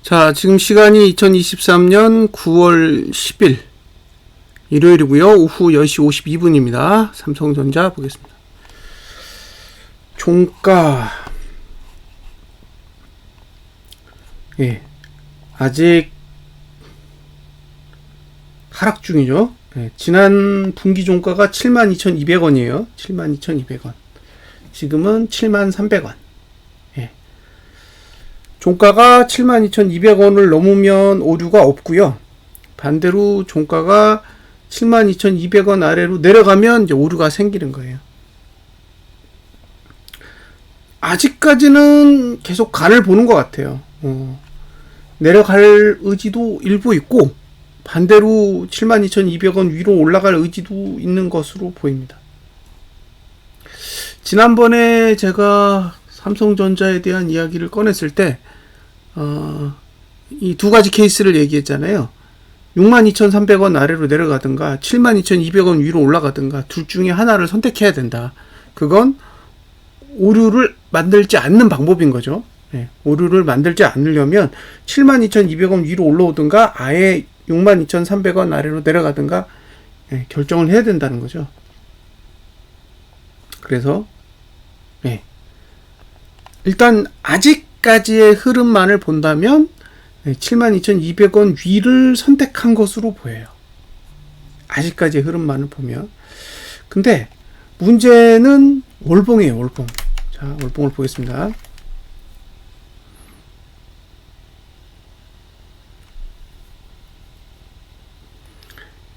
자, 지금 시간이 2023년 9월 10일 일요일이고요. 오후 10시 52분입니다. 삼성전자 보겠습니다. 종가 아직 하락 중이죠. 지난 분기 종가가 72,200원이에요. 72,200원. 지금은 73,300원. 종가가 72,200원을 넘으면 오류가 없고요. 반대로 종가가 72,200원 아래로 내려가면 이제 오류가 생기는 거예요. 아직까지는 계속 간을 보는 것 같아요. 내려갈 의지도 일부 있고 반대로 72,200원 위로 올라갈 의지도 있는 것으로 보입니다. 지난번에 제가 삼성전자에 대한 이야기를 꺼냈을 때 이 두 가지 케이스를 얘기했잖아요. 62,300원 아래로 내려가든가 72,200원 위로 올라가든가 둘 중에 하나를 선택해야 된다. 그건 오류를 만들지 않는 방법인 거죠. 오류를 만들지 않으려면 72,200원 위로 올라오든가 아예 62,300원 아래로 내려가든가 결정을 해야 된다는 거죠. 그래서 일단 아직까지의 흐름만을 본다면 72,200원 위를 선택한 것으로 보여요. 아직까지의 흐름만을 보면. 근데 문제는 월봉이에요. 월봉. 자, 월봉을 보겠습니다.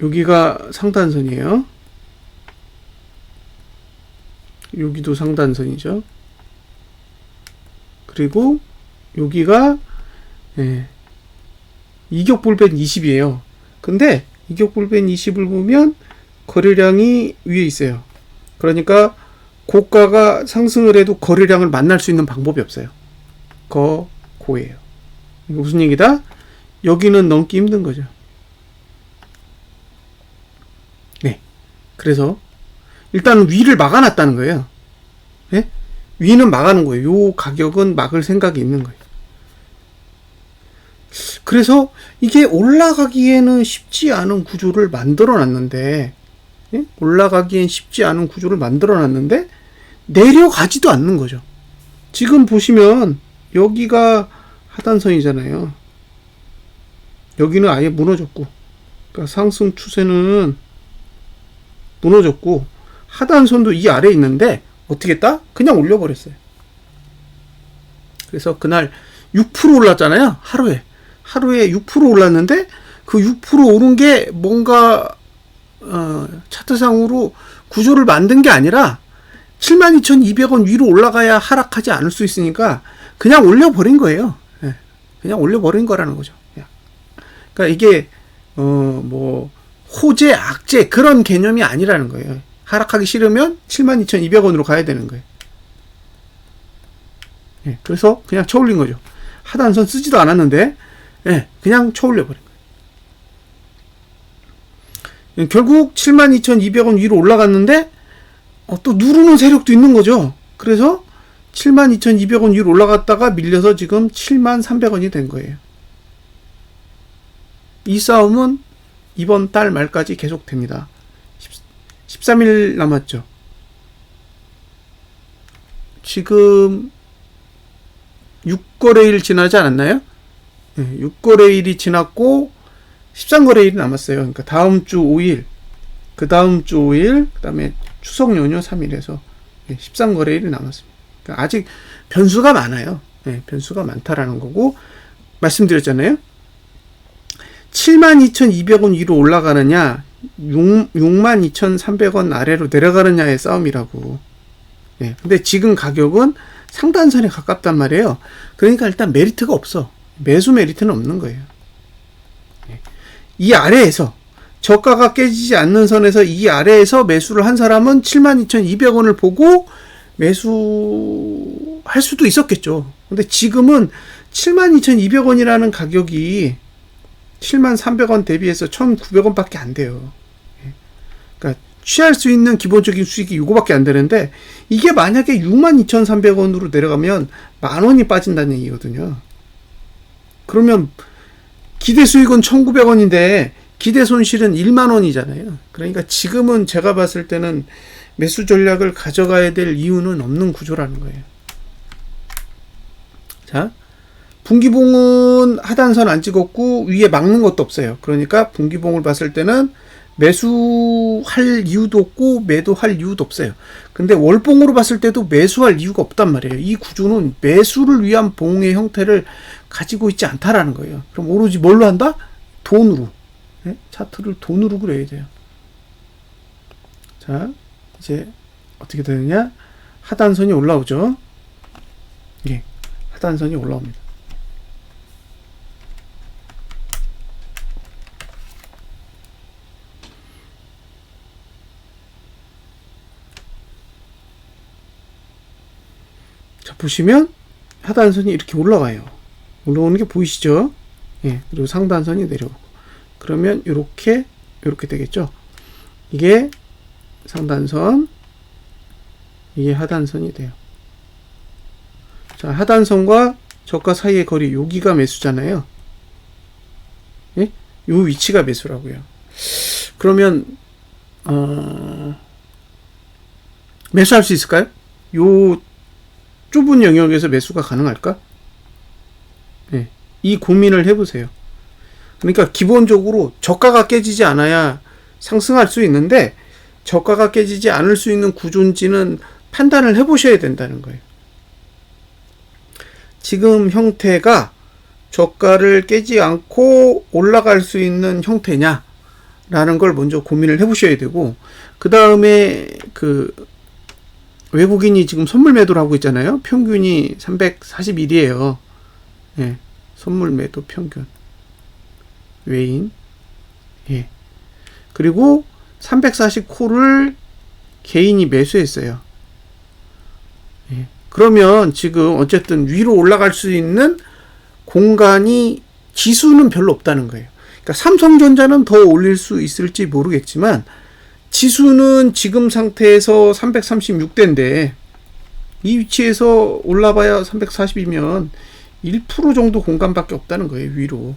여기가 상단선이에요. 여기도 상단선이죠. 그리고 여기가 이격불변 20이에요. 근데 이격불변 20을 보면 거래량이 위에 있어요. 그러니까 고가가 상승을 해도 거래량을 만날 수 있는 방법이 없어요. 고예요. 이게 무슨 얘기다? 여기는 넘기 힘든 거죠. 그래서 일단 위를 막아놨다는 거예요. 위는 막아놓은 거예요. 요 가격은 막을 생각이 있는 거예요. 그래서 이게 올라가기에는 쉽지 않은 구조를 만들어 놨는데, 올라가기엔 쉽지 않은 구조를 만들어 놨는데, 내려가지도 않는 거죠. 지금 보시면, 여기가 하단선이잖아요. 여기는 아예 무너졌고, 그러니까 상승 추세는 무너졌고, 하단선도 이 아래에 있는데, 어떻게 했다? 그냥 올려버렸어요. 그래서 그날 6% 올랐잖아요. 하루에 6% 올랐는데 그 6% 오른 게 뭔가 차트상으로 구조를 만든 게 아니라 72,200원 위로 올라가야 하락하지 않을 수 있으니까 그냥 올려버린 거예요. 그냥 올려버린 거라는 거죠. 그러니까 이게 뭐 호재, 악재 그런 개념이 아니라는 거예요. 하락하기 싫으면 72,200원으로 가야 되는 거예요. 그래서 그냥 쳐올린 거죠. 하단선 쓰지도 않았는데 그냥 쳐올려버린 거예요. 결국 72,200원 위로 올라갔는데 또 누르는 세력도 있는 거죠. 그래서 72,200원 위로 올라갔다가 밀려서 지금 73,300원이 된 거예요. 이 싸움은 이번 달 말까지 계속됩니다. 13일 남았죠. 지금 6거래일 지나지 않았나요? 6거래일이 지났고 13거래일이 남았어요. 그러니까 다음 주 5일, 그 다음 주 5일, 그 다음에 추석 연휴 3일에서 13거래일이 남았습니다. 그러니까 아직 변수가 많아요. 변수가 많다라는 거고, 말씀드렸잖아요. 72,200원 위로 올라가느냐 62,300원 아래로 내려가느냐의 싸움이라고. 근데 지금 가격은 상단선에 가깝단 말이에요. 그러니까 일단 메리트가 없어. 매수 메리트는 없는 거예요. 이 아래에서 저가가 깨지지 않는 선에서 이 아래에서 매수를 한 사람은 72,200원을 보고 매수할 수도 있었겠죠. 근데 지금은 72,200원이라는 가격이 73,300원 대비해서 1,900원 밖에 안 돼요. 그러니까 취할 수 있는 기본적인 수익이 이거밖에 안 되는데, 이게 만약에 62,300원으로 내려가면 10,000원이 빠진다는 얘기거든요. 그러면 기대 수익은 1,900원인데 기대 손실은 1만 원이잖아요. 그러니까 지금은 제가 봤을 때는 매수 전략을 가져가야 될 이유는 없는 구조라는 거예요. 자, 분기봉은 하단선 안 찍었고 위에 막는 것도 없어요. 그러니까 분기봉을 봤을 때는 매수할 이유도 없고 매도할 이유도 없어요. 근데 월봉으로 봤을 때도 매수할 이유가 없단 말이에요. 이 구조는 매수를 위한 봉의 형태를 가지고 있지 않다라는 거예요. 그럼 오로지 뭘로 한다? 돈으로. 네? 차트를 돈으로 그려야 돼요. 자, 이제 어떻게 되느냐? 하단선이 올라오죠. 예, 하단선이 올라옵니다. 자, 보시면 하단선이 이렇게 올라와요. 올라오는 게 보이시죠? 예, 그리고 상단선이 내려오고. 그러면 이렇게 되겠죠? 이게 상단선, 이게 하단선이 돼요. 자, 하단선과 저가 사이의 거리, 여기가 매수잖아요. 예? 요 위치가 매수라고요. 그러면 매수할 수 있을까요? 요 좁은 영역에서 매수가 가능할까? 예, 이 고민을 해보세요. 그러니까 기본적으로 저가가 깨지지 않아야 상승할 수 있는데 저가가 깨지지 않을 수 있는 구조인지는 판단을 해보셔야 된다는 거예요. 지금 형태가 저가를 깨지 않고 올라갈 수 있는 형태냐 라는 걸 먼저 고민을 해보셔야 되고, 그 다음에 외국인이 지금 선물 매도를 하고 있잖아요. 평균이 341이에요. 예, 선물 매도 평균. 외인. 예. 그리고 340콜을 개인이 매수했어요. 예. 그러면 지금 어쨌든 위로 올라갈 수 있는 공간이, 지수는 별로 없다는 거예요. 그러니까 삼성전자는 더 올릴 수 있을지 모르겠지만 지수는 지금 상태에서 336대인데 이 위치에서 올라봐야 340이면 1% 정도 공간밖에 없다는 거예요. 위로.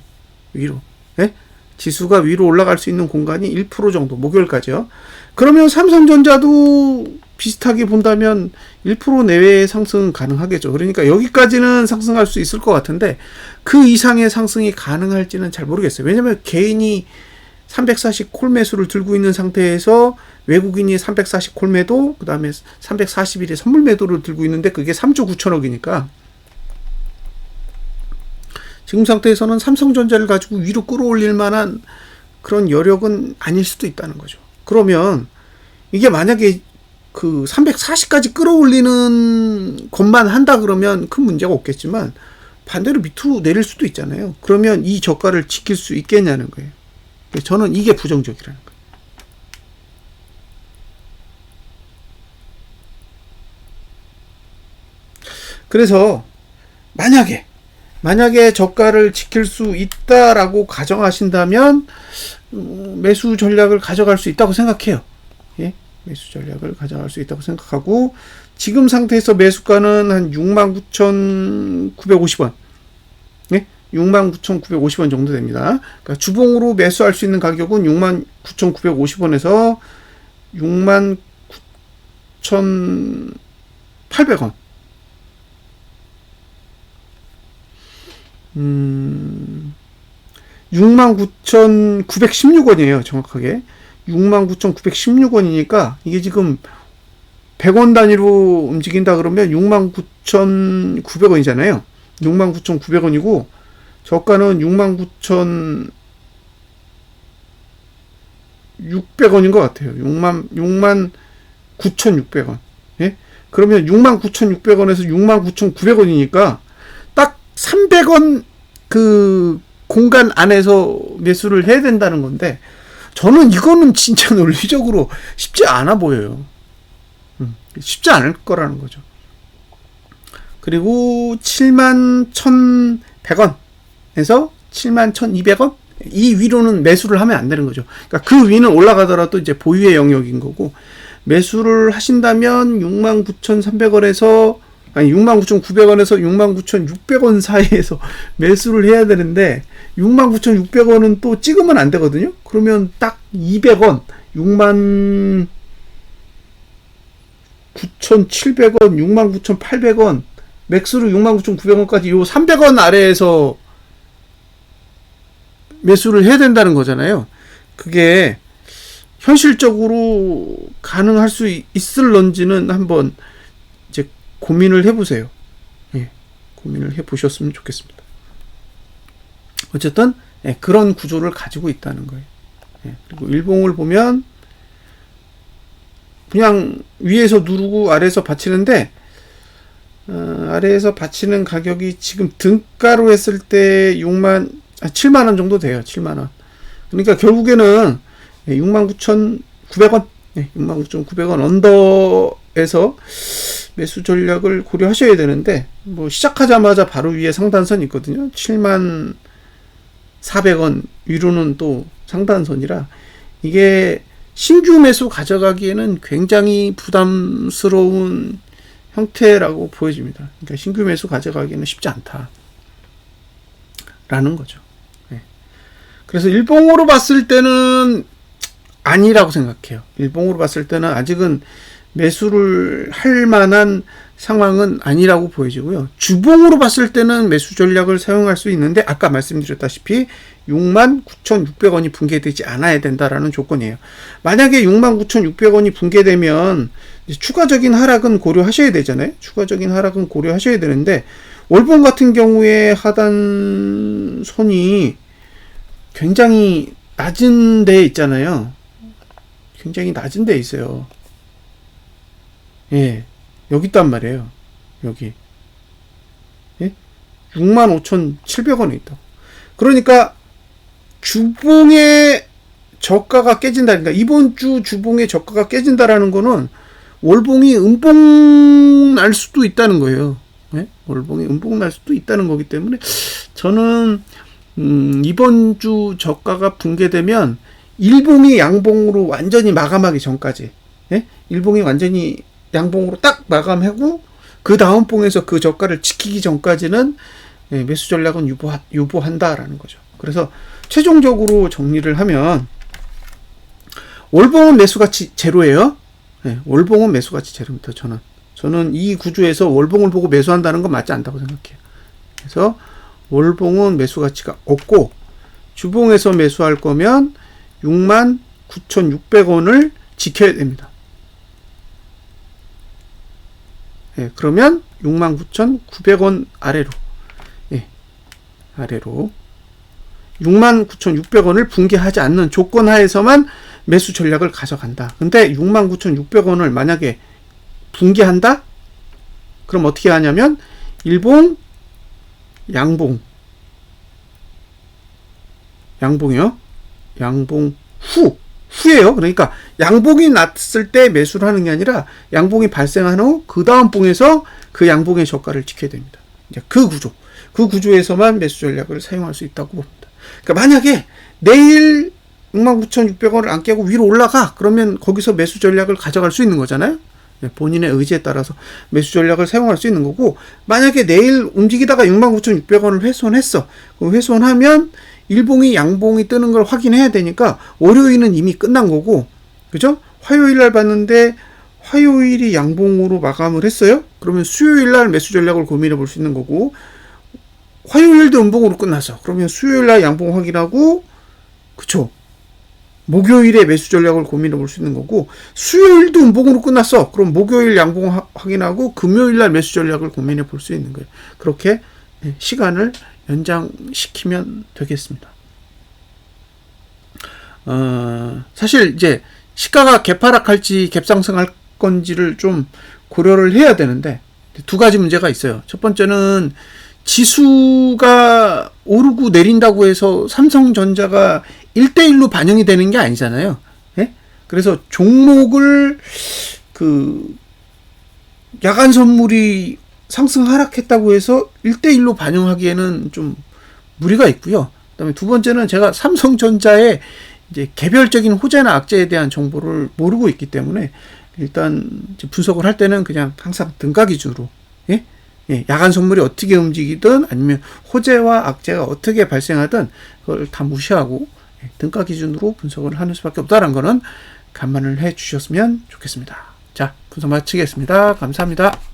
예? 지수가 위로 올라갈 수 있는 공간이 1% 정도, 목요일까지요. 그러면 삼성전자도 비슷하게 본다면 1% 내외의 상승은 가능하겠죠. 그러니까 여기까지는 상승할 수 있을 것 같은데 그 이상의 상승이 가능할지는 잘 모르겠어요. 왜냐면 개인이 340 콜 매수를 들고 있는 상태에서 외국인이 340 콜 매도, 그 다음에 341의 선물 매도를 들고 있는데 그게 3조 9천억이니까 지금 상태에서는 삼성전자를 가지고 위로 끌어올릴 만한 그런 여력은 아닐 수도 있다는 거죠. 그러면 이게 만약에 340까지 끌어올리는 것만 한다 그러면 큰 문제가 없겠지만 반대로 밑으로 내릴 수도 있잖아요. 그러면 이 저가를 지킬 수 있겠냐는 거예요. 저는 이게 부정적이라는 거예요. 그래서 만약에 저가를 지킬 수 있다라고 가정하신다면 매수 전략을 가져갈 수 있다고 생각해요. 예? 매수 전략을 가져갈 수 있다고 생각하고, 지금 상태에서 매수가는 한 69,950원, 예? 69,950원 정도 됩니다. 그러니까 주봉으로 매수할 수 있는 가격은 69,950원에서 69,800원. 69,916원이에요. 정확하게 69,916원이니까 이게 지금 100원 단위로 움직인다 그러면 69,900원이잖아요. 69,900원이고 저가는 69,600원인 것 같아요. 69,600원. 예? 그러면 69,600원에서 69,900원이니까 딱 300원 그 공간 안에서 매수를 해야 된다는 건데, 저는 이거는 진짜 논리적으로 쉽지 않아 보여요. 쉽지 않을 거라는 거죠. 그리고 71,100원에서 71,200원? 이 위로는 매수를 하면 안 되는 거죠. 그러니까 그 위는 올라가더라도 이제 보유의 영역인 거고, 매수를 하신다면 69,300원에서 아니 69,900원에서 69,600원 사이에서 매수를 해야 되는데 69,600원은 또 찍으면 안 되거든요. 그러면 딱 200원, 69,700원, 69,800원, 맥스로 69,900원까지 요 300원 아래에서 매수를 해야 된다는 거잖아요. 그게 현실적으로 가능할 수 있을런지는 한번 이제 고민을 해보세요. 예, 고민을 해보셨으면 좋겠습니다. 어쨌든 예, 그런 구조를 가지고 있다는 거예요. 예, 그리고 일봉을 보면 그냥 위에서 누르고 아래에서 받치는데 아래에서 받치는 가격이 지금 등가로 했을 때 7만원 정도 돼요. 7만원. 그러니까 결국에는 69,900원 69,900원 언더에서 매수 전략을 고려하셔야 되는데 뭐 시작하자마자 바로 위에 상단선이 있거든요. 74,000원 위로는 또 상단선이라 이게 신규 매수 가져가기에는 굉장히 부담스러운 형태라고 보여집니다. 그러니까 신규 매수 가져가기에는 쉽지 않다라는 거죠. 네. 그래서 일봉으로 봤을 때는 아니라고 생각해요. 일봉으로 봤을 때는 아직은 매수를 할 만한 상황은 아니라고 보여지고요. 주봉으로 봤을 때는 매수 전략을 사용할 수 있는데 아까 말씀드렸다시피 69,600원이 붕괴되지 않아야 된다라는 조건이에요. 만약에 69,600원이 붕괴되면 추가적인 하락은 고려하셔야 되잖아요. 추가적인 하락은 고려하셔야 되는데 월봉 같은 경우에 하단 선이 굉장히 낮은 데 있잖아요. 굉장히 낮은 데 있어요. 예, 여기 있단 말이에요. 여기. 예? 65,700원에 있다고. 그러니까 주봉의 저가가 깨진다니까 이번 주 주봉의 저가가 깨진다라는 거는 월봉이 음봉 날 수도 있다는 거예요. 예? 월봉이 음봉 날 수도 있다는 거기 때문에 저는 이번 주 저가가 붕괴되면 일봉이 양봉으로 완전히 마감하기 전까지 예? 일봉이 완전히 양봉으로 딱 마감하고 그 다음 봉에서 그 저가를 지키기 전까지는 예, 매수 전략은 유보한다라는 거죠. 그래서 최종적으로 정리를 하면 월봉은 매수가치 제로예요. 네, 월봉은 매수가치 제로입니다. 저는 이 구조에서 월봉을 보고 매수한다는 건 맞지 않다고 생각해요. 그래서 월봉은 매수가치가 없고 주봉에서 매수할 거면 69,600원을 지켜야 됩니다. 네, 그러면 69,900원 아래로 아래로 69,600원을 붕괴하지 않는 조건 하에서만 매수 전략을 가져간다. 근데 69,600원을 만약에 붕괴한다? 그럼 어떻게 하냐면 일봉, 양봉이요. 양봉 후예요. 그러니까 양봉이 났을 때 매수를 하는 게 아니라 양봉이 발생한 후 그 다음 봉에서 그 양봉의 저가를 지켜야 됩니다. 이제 그 구조에서만 매수 전략을 사용할 수 있다고 봅니다. 그러니까 만약에 내일 69,600원을 안 깨고 위로 올라가 그러면 거기서 매수 전략을 가져갈 수 있는 거잖아요. 본인의 의지에 따라서 매수 전략을 사용할 수 있는 거고 만약에 내일 움직이다가 69,600원을 훼손했어. 그럼 훼손하면 일봉이 양봉이 뜨는 걸 확인해야 되니까 월요일은 이미 끝난 거고 그죠? 화요일 날 봤는데 화요일이 양봉으로 마감을 했어요. 그러면 수요일 날 매수 전략을 고민해 볼 수 있는 거고 화요일도 음봉으로 끝났어. 그러면 수요일 날 양봉 확인하고 그쵸? 목요일에 매수 전략을 고민해 볼 수 있는 거고 수요일도 음봉으로 끝났어. 그럼 목요일 양봉 확인하고 금요일 날 매수 전략을 고민해 볼 수 있는 거예요. 그렇게 시간을 연장시키면 되겠습니다. 사실 이제 시가가 갭하락할지 갭상승할 건지를 좀 고려를 해야 되는데 두 가지 문제가 있어요. 첫 번째는 지수가 오르고 내린다고 해서 삼성전자가 1대1로 반영이 되는 게 아니잖아요. 예? 그래서 종목을 야간 선물이 상승 하락했다고 해서 1대1로 반영하기에는 좀 무리가 있고요. 그다음에 두 번째는 제가 삼성전자의 이제 개별적인 호재나 악재에 대한 정보를 모르고 있기 때문에 일단 분석을 할 때는 그냥 항상 등가 기준으로 예? 예, 야간 선물이 어떻게 움직이든 아니면 호재와 악재가 어떻게 발생하든 그걸 다 무시하고 등가 기준으로 분석을 하는 수밖에 없다는 거는 감안을 해 주셨으면 좋겠습니다. 자, 분석 마치겠습니다. 감사합니다.